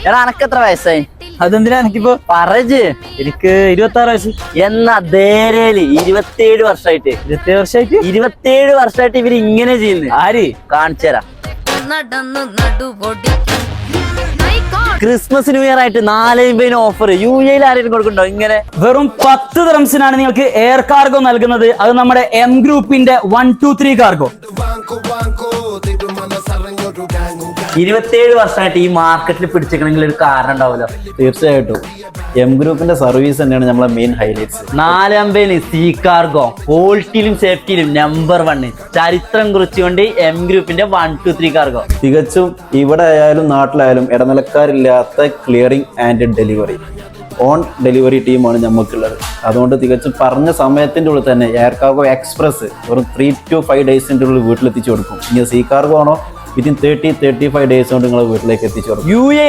എടാ അനക്ക് എത്ര വയസ്സായി? അതെന്തിനാ എനിക്കിപ്പോ പറജ്. എനിക്ക് 26 വയസ്സ്. എന്നാ ധേരേല് 27 വർഷമായിട്ട് 27 വർഷമായിട്ട് 27 വർഷമായിട്ട് ഇവര് ഇങ്ങനെ ചെയ്യുന്നു. ആര് കാണിച്ചു തരാം. ക്രിസ്മസ് ന്യൂ ഇയർ ആയിട്ട് 450 ഓഫർ UAE ആരെങ്കിലും കൊടുക്കണ്ടോ? ഇങ്ങനെ വെറും 10 ദിർഹംസിനാണ് നിങ്ങൾക്ക് എയർ കാർഗോ നൽകുന്നത്. അത് നമ്മുടെ എം ഗ്രൂപ്പിന്റെ 123 കാർഗോ. 27 വർഷമായിട്ട് ഈ മാർക്കറ്റിൽ പിടിച്ചിരിക്കണമെങ്കിൽ ഒരു കാരണം ഉണ്ടാവുമല്ലോ. തീർച്ചയായിട്ടും എം ഗ്രൂപ്പിന്റെ സർവീസ് തന്നെയാണ് നമ്മളെ മെയിൻ ഹൈലൈറ്റ്സ്. 450 സീ കാർഗോ ക്വാളിറ്റിയിലും സേഫ്റ്റിയിലും നമ്പർ 1. ചരിത്രം കുറിച്ചുകൊണ്ട് എം ഗ്രൂപ്പിന്റെ 123 കാർഗോ. തികച്ചും ഇവിടെ ആയാലും നാട്ടിലായാലും ഇടനിലക്കാരില്ലാത്ത clearing and delivery. On delivery ടീമാണ് നമുക്കുള്ളത്. അതുകൊണ്ട് തികച്ചും പറഞ്ഞ സമയത്തിൻ്റെ ഉള്ളിൽ തന്നെ എയർ കാർഗോ എക്സ്പ്രസ് വെറും 3 to 5 ഡേയ്സിൻ്റെ ഉള്ളിൽ വീട്ടിലെത്തിച്ചു കൊടുക്കും. ഇനി സീ കാർഗോ ആണോ വിത്തിൻ 30-35 ഡേയ്സ് കൊണ്ട് നിങ്ങളെ വീട്ടിലേക്ക് എത്തിച്ചു കൊടുക്കും. UAE